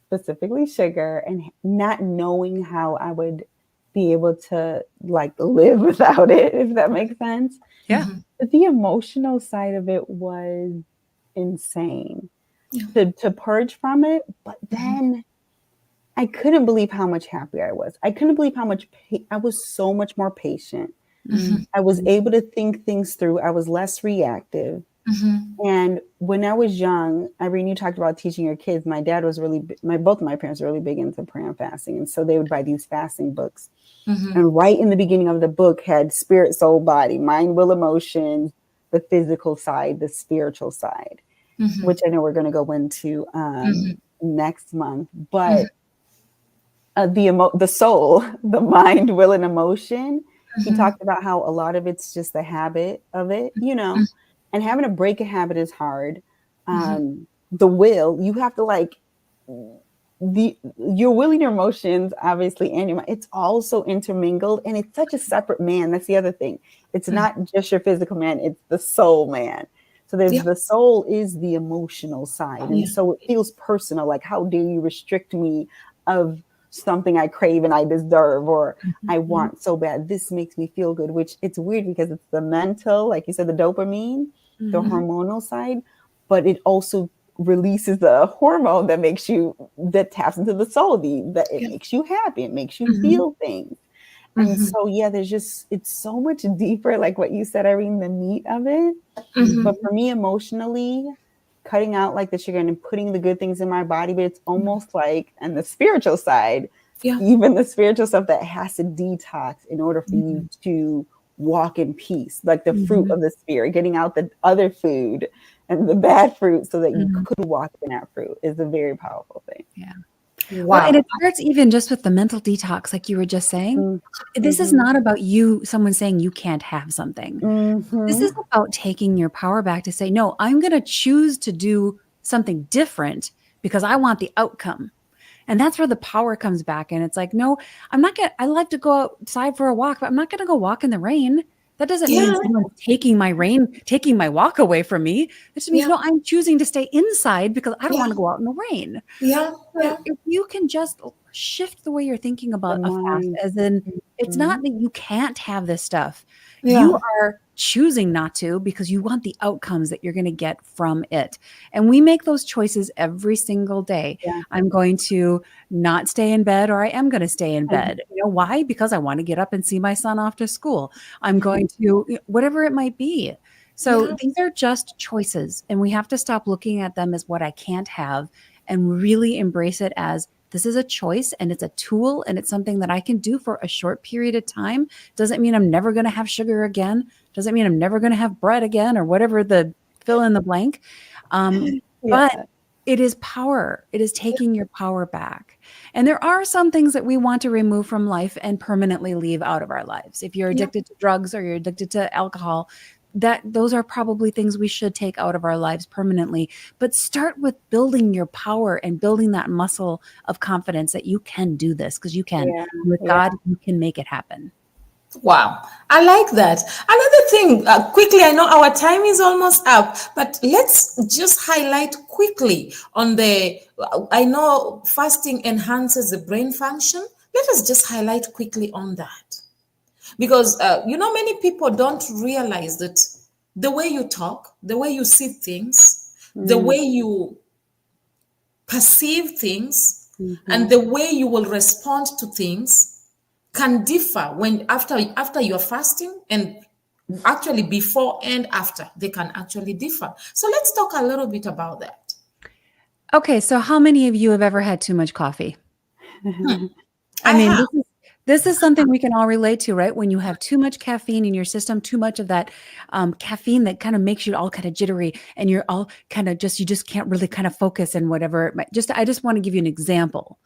specifically sugar and not knowing how I would be able to like live without it, if that makes sense. Yeah. But the emotional side of it was insane to purge from it. But then I couldn't believe how much happier I was. I couldn't believe how much I was so much more patient. I was able to think things through. I was less reactive. And when I was young, Irene, you talked about teaching your kids. My dad was both of my parents were really big into prayer and fasting. And so they would buy these fasting books. And right in the beginning of the book had spirit, soul, body, mind, will, emotion, the physical side, the spiritual side, which I know we're going to go into next month. But the soul, the mind, will, and emotion, he talked about how a lot of it's just the habit of it, and having to break a habit is hard. The will, you have to like your will and your emotions, obviously, and your mind, it's also intermingled, and it's such a separate man. That's the other thing. It's not just your physical man, it's the soul man. So there's the soul is the emotional side. And so it feels personal. Like, how dare you restrict me of something I crave and I deserve, or I want so bad. This makes me feel good, which it's weird because it's the mental, like you said, the dopamine, the hormonal side, but it also releases the hormone that taps into the soul, that it makes you happy. It makes you feel things. And so, it's so much deeper, like what you said, Irene, the meat of it. But for me, emotionally, cutting out like the sugar and putting the good things in my body, but it's almost like, and the spiritual side, even the spiritual stuff that has to detox in order for you to walk in peace, like the fruit of the spirit, getting out the other food and the bad fruit so that you could walk in that fruit is a very powerful thing. Yeah. Wow. Well, and it starts even just with the mental detox, like you were just saying. This is not about someone saying you can't have something. This is about taking your power back to say, no, I'm going to choose to do something different because I want the outcome. And that's where the power comes back. And it's like, no, I like to go outside for a walk, but I'm not going to go walk in the rain. That doesn't mean someone's taking my walk away from me. It just means, no, I'm choosing to stay inside because I don't want to go out in the rain. So if you can just shift the way you're thinking about a fast, as in, it's not that you can't have this stuff. You are choosing not to because you want the outcomes that you're going to get from it. And we make those choices every single day. I'm going to not stay in bed, or I am going to stay in bed. You know why? Because I want to get up and see my son off to school. I'm going to, whatever it might be. So these are just choices, and we have to stop looking at them as what I can't have and really embrace it as this is a choice, and it's a tool, and it's something that I can do for a short period of time. Doesn't mean I'm never going to have sugar again. Doesn't mean I'm never going to have bread again, or whatever the fill in the blank. But it is power. It is taking your power back. And there are some things that we want to remove from life and permanently leave out of our lives. If you're addicted to drugs or you're addicted to alcohol, those are probably things we should take out of our lives permanently. But start with building your power and building that muscle of confidence that you can do this, because you can. With God, you can make it happen. Wow, I like that. Another thing, quickly, I know our time is almost up, but let's just highlight quickly on I know fasting enhances the brain function. Let us just highlight quickly on that. Because, many people don't realize that the way you talk, the way you see things, the way you perceive things, and the way you will respond to things can differ when after you're fasting, and actually before and after they can actually differ. So let's talk a little bit about that. Okay, so how many of you have ever had too much coffee? This is something we can all relate to, right? When you have too much caffeine in your system, too much of that caffeine that kind of makes you all kind of jittery, and you're all kind of you just can't really kind of focus and whatever. I just want to give you an example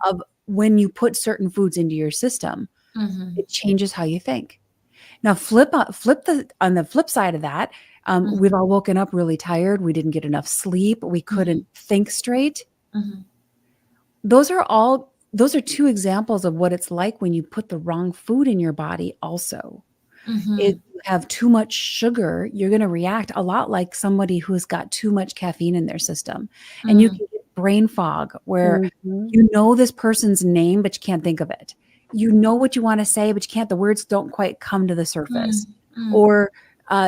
of when you put certain foods into your system, it changes how you think. Now, on the flip side of that, we've all woken up really tired. We didn't get enough sleep. We couldn't think straight. Those are two examples of what it's like when you put the wrong food in your body also. If you have too much sugar, you're going to react a lot like somebody who's got too much caffeine in their system. And you can get brain fog where you know this person's name, but you can't think of it. You know what you want to say, but you can't, the words don't quite come to the surface. Or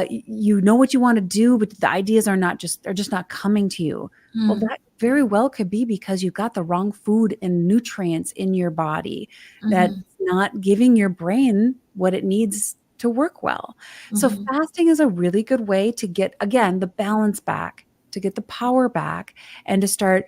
you know what you want to do, but the ideas they're just not coming to you. Well, that very well could be because you've got the wrong food and nutrients in your body that's not giving your brain what it needs to work well. So fasting is a really good way to get, again, the balance back, to get the power back, and to start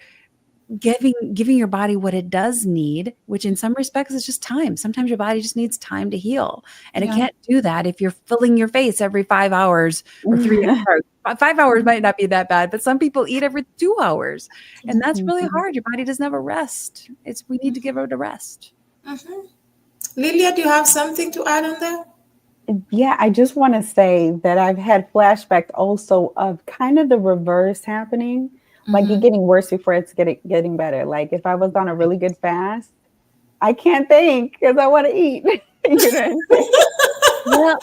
giving your body what it does need, which in some respects is just time. Sometimes your body just needs time to heal. And it can't do that if you're filling your face every 5 hours or 3 hours. 5 hours might not be that bad, but some people eat every 2 hours. And that's really hard. Your body doesn't have a rest. We need to give it a rest. Lilia, do you have something to add on that? Yeah, I just want to say that I've had flashbacks also of kind of the reverse happening. Like it getting worse before it's getting better. Like if I was on a really good fast, I can't think because I want to eat. You know what I'm saying? Well,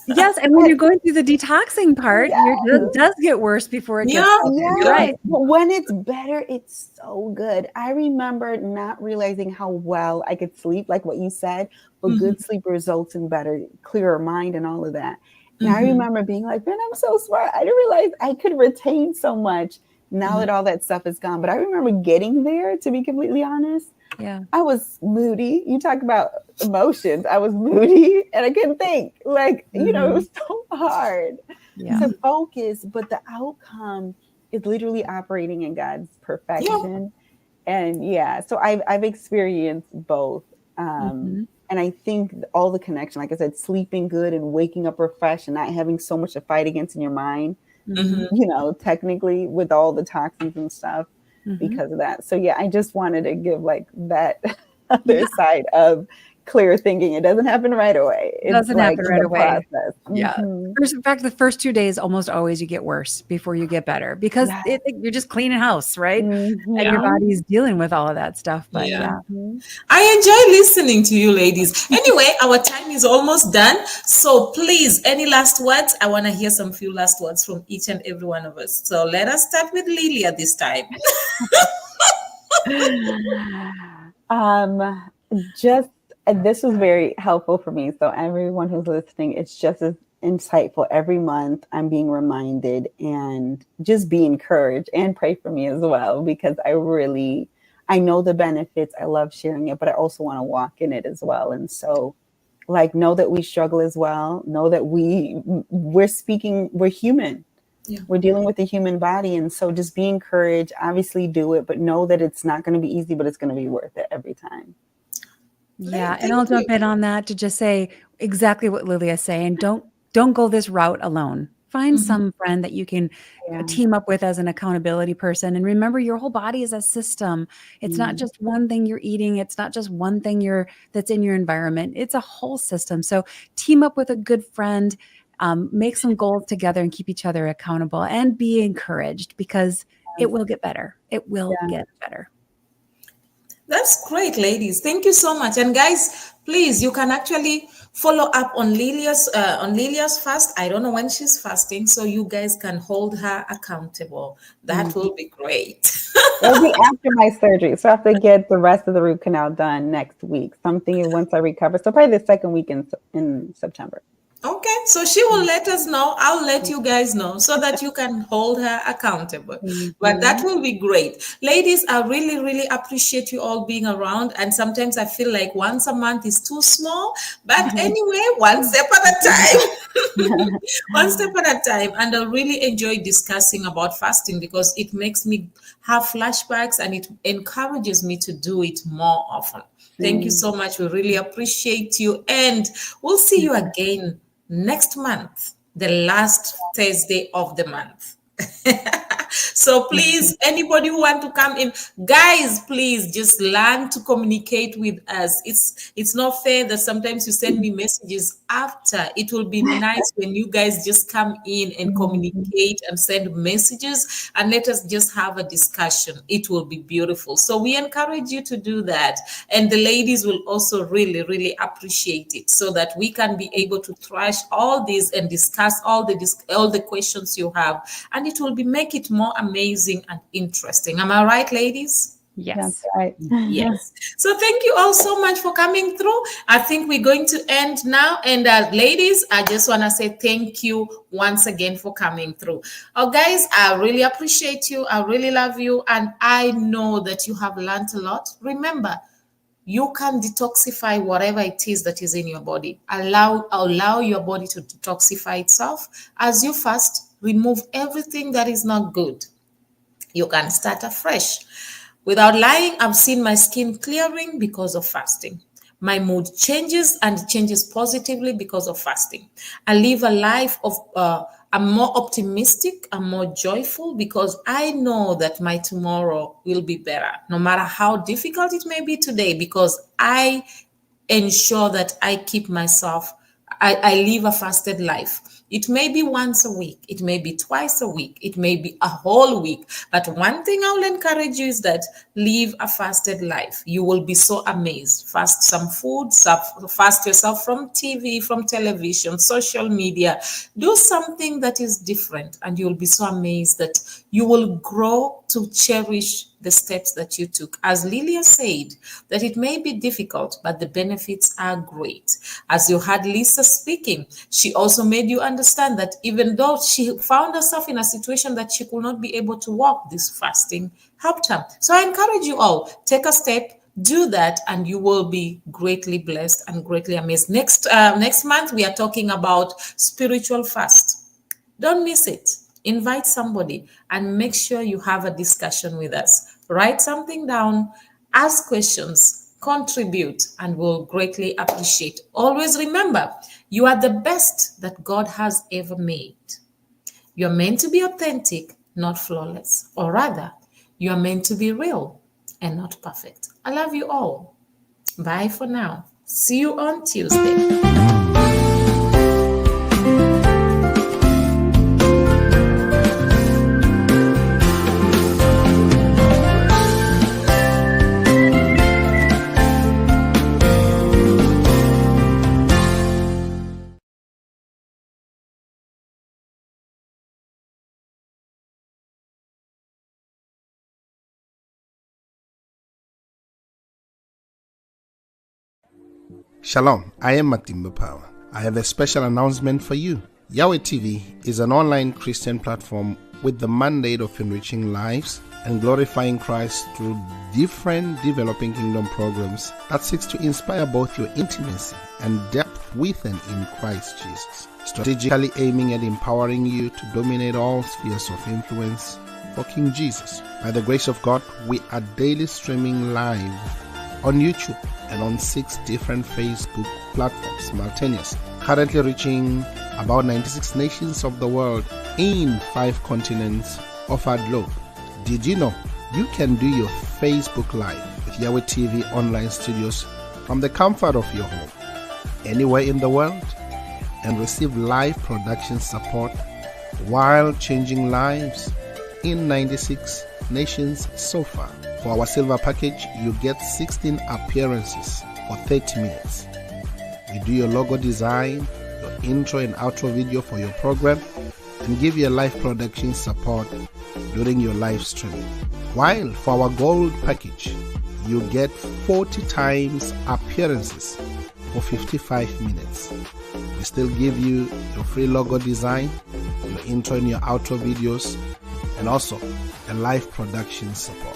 yes, and when you're going through the detoxing part, it does get worse before it gets better. Yeah. Right. But when it's better, it's so good. I remember not realizing how well I could sleep, like what you said, but good sleep results in better, clearer mind and all of that. And I remember being like, man, I'm so smart. I didn't realize I could retain so much now that all that stuff is gone. But I remember getting there, to be completely honest. Yeah. I was moody. You talk about emotions. I was moody and I couldn't think. Like, you know, it was so hard to focus, but the outcome is literally operating in God's perfection. And so I've experienced both. And I think all the connection, like I said, sleeping good and waking up refreshed and not having so much to fight against in your mind, you know, technically with all the toxins and stuff because of that. So yeah, I just wanted to give like that other side of clear thinking. It doesn't happen right away. It doesn't happen right away. Process. Yeah. In fact, the first 2 days almost always you get worse before you get better because you're just cleaning house, right? And your body's dealing with all of that stuff. But I enjoy listening to you ladies. Anyway, our time is almost done. So please, any last words? I want to hear some few last words from each and every one of us. So let us start with Lilia this time. This was very helpful for me. So everyone who's listening, it's just as insightful. Every month I'm being reminded and just be encouraged and pray for me as well, because I know the benefits. I love sharing it, but I also want to walk in it as well. And so like, know that we struggle as well. Know that we're human. Yeah. We're dealing with the human body. And so just be encouraged, obviously do it, but know that it's not going to be easy, but it's going to be worth it every time. Yeah. And I'll jump in on that to just say exactly what Lilia's saying. Don't go this route alone. Find some friend that you can team up with as an accountability person. And remember, your whole body is a system. It's not just one thing you're eating. It's not just one thing that's in your environment. It's a whole system. So team up with a good friend, make some goals together and keep each other accountable and be encouraged because it will get better. It will get better. That's great, ladies. Thank you so much. And guys, please, you can actually follow up on Lilia's fast. I don't know when she's fasting, so you guys can hold her accountable. That will be great. It'll be after my surgery, so I have to get the rest of the root canal done next week. Something once I recover. So probably the second week in September. Okay, so she will let us know. I'll let you guys know so that you can hold her accountable. But that will be great. Ladies, I really, really appreciate you all being around. And sometimes I feel like once a month is too small. But anyway, one step at a time. One step at a time. And I really enjoy discussing about fasting because it makes me have flashbacks and it encourages me to do it more often. Thank you so much. We really appreciate you. And we'll see you again next month, the last Thursday of the month. So please, anybody who want to come in, guys, please just learn to communicate with us. It's not fair that sometimes you send me messages after. It will be nice when you guys just come in and communicate and send messages and let us just have a discussion. It will be beautiful. So we encourage you to do that. And the ladies will also really, really appreciate it, so that we can be able to thrash all this and discuss all the questions you have, and it will make it more amazing and interesting. Am I right, ladies? Yes. That's right. Yes. So thank you all so much for coming through. I think we're going to end now. And ladies, I just want to say thank you once again for coming through. Oh, guys, I really appreciate you. I really love you. And I know that you have learned a lot. Remember, you can detoxify whatever it is that is in your body. Allow your body to detoxify itself. As you fast, remove everything that is not good. You can start afresh. Without lying, I've seen my skin clearing because of fasting. My mood changes, and it changes positively because of fasting. I live a life of, I'm more optimistic, I'm more joyful, because I know that my tomorrow will be better, no matter how difficult it may be today, because I ensure that I keep myself, I live a fasted life. It may be once a week, it may be twice a week, it may be a whole week. But one thing I will encourage you is that live a fasted life. You will be so amazed. Fast some food, fast yourself from TV, from television, social media. Do something that is different, and you'll be so amazed that you will grow to cherish the steps that you took. As Lillia said, that it may be difficult, but the benefits are great. As you heard Lisa speaking, she also made you understand that even though she found herself in a situation that she could not be able to walk, this fasting helped her. So I encourage you all, take a step, do that, and you will be greatly blessed and greatly amazed. Next month, we are talking about spiritual fast. Don't miss it. Invite somebody and make sure you have a discussion with us. Write something down, ask questions, contribute, and we'll greatly appreciate. Always remember, you are the best that God has ever made. You're meant to be authentic, not flawless. Or rather, you are meant to be real and not perfect. I love you all. Bye for now. See you on Tuesday. Shalom, I am Matimba Power. I have a special announcement for you. Yahweh TV is an online Christian platform with the mandate of enriching lives and glorifying Christ through different developing kingdom programs that seeks to inspire both your intimacy and depth with and in Christ Jesus, strategically aiming at empowering you to dominate all spheres of influence for King Jesus. By the grace of God, we are daily streaming live on YouTube and on 6 different Facebook platforms simultaneously, currently reaching about 96 nations of the world in 5 continents of our globe. Did you know you can do your Facebook Live with Yahweh TV online studios from the comfort of your home, anywhere in the world, and receive live production support while changing lives in 96 nations so far? For our silver package, you get 16 appearances for 30 minutes. We do your logo design, your intro and outro video for your program, and give you live production support during your live streaming. While for our gold package, you get 40 times appearances for 55 minutes. We still give you your free logo design, your intro and your outro videos, and also a live production support.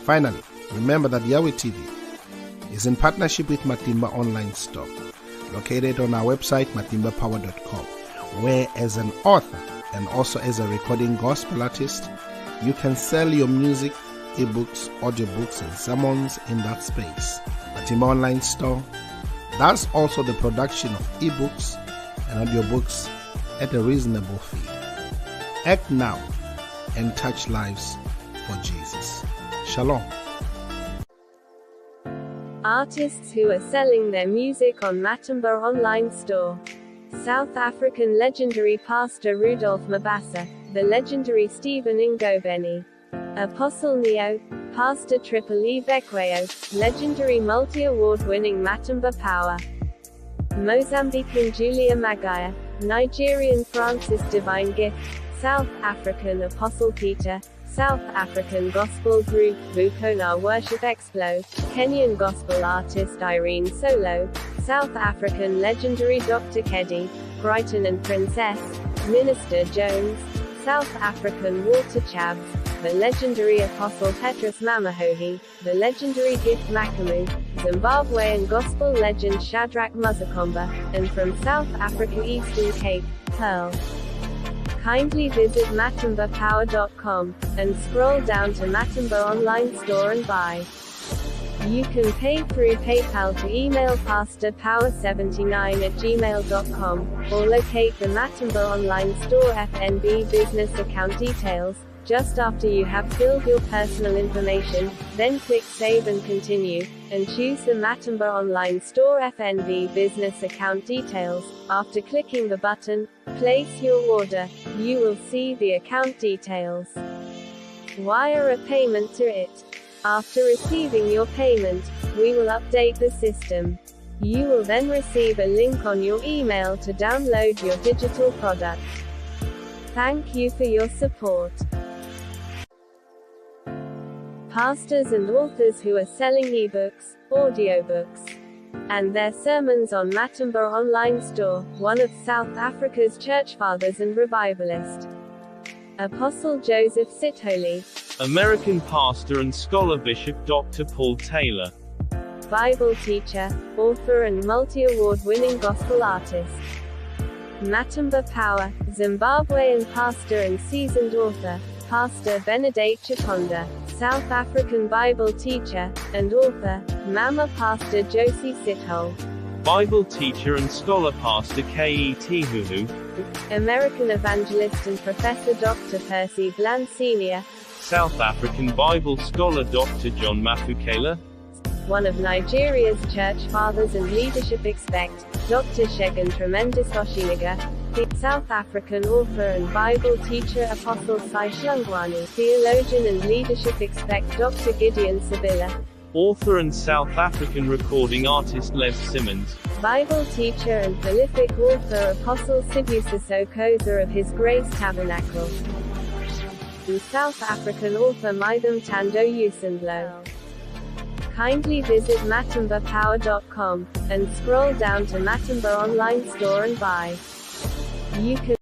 Finally, remember that Yahweh TV is in partnership with Matimba Online Store, located on our website, matimbapower.com, where as an author and also as a recording gospel artist, you can sell your music, ebooks, audiobooks, and sermons in that space. Matimba Online Store does also the production of ebooks and audiobooks at a reasonable fee. Act now and touch lives for Jesus. Shalom. Artists who are selling their music on Matimba Online Store. South African legendary pastor Rudolph Mabasa, the legendary Stephen Ngobeni, Apostle Neo, Pastor Triple E Bekweyo, legendary multi-award-winning Matimba Power, Mozambican Julia Magaya, Nigerian Francis Divine Gift, South African Apostle Peter, South African Gospel Group Vukona Worship Explo, Kenyan Gospel Artist Irene Solo, South African legendary Dr. Keddy, Brighton and Princess, Minister Jones, South African Walter Chabs, the legendary Apostle Petrus Mamahohi, the legendary Gift Makamu, Zimbabwean Gospel legend Shadrach Muzakomba, and from South Africa Eastern Cape, Pearl. Kindly visit matimbapower.com, and scroll down to Matimba Online Store and buy. You can pay through PayPal to email pastorpower79@gmail.com, or locate the Matimba Online Store FNB business account details, just after you have filled your personal information, then click Save and Continue, and choose the Matimba Online Store FNB business account details. After clicking the button, Place Your Order, you will see the account details. Wire a payment to it. After receiving your payment, we will update the system. You will then receive a link on your email to download your digital product. Thank you for your support. Pastors and authors who are selling ebooks, audiobooks, and their sermons on Matimba Online Store, one of South Africa's church fathers and revivalist, Apostle Joseph Sitholy, American pastor and scholar Bishop Dr. Paul Taylor, Bible teacher, author and multi-award-winning gospel artist, Matimba Power, Zimbabwean pastor and seasoned author, Pastor Benedict Chikonda, South African Bible teacher, and author, Mama Pastor Josie Sithole, Bible teacher and scholar Pastor K.E.T. Huhu, American evangelist and professor Dr. Percy Bland Sr., South African Bible scholar Dr. John Mafukela, one of Nigeria's church fathers and leadership expect, Dr. Shegun Tremendous Oshiniga, the South African author and Bible teacher Apostle Sai Shlungwani, theologian and leadership expect Dr. Gideon Sabila, author and South African recording artist Les Simmons, Bible teacher and prolific author Apostle Sibusiso Koza of His Grace Tabernacle, and South African author Mitham Tando Usendlo. Kindly visit matimbapower.com, and scroll down to Matimba Online Store and buy. You can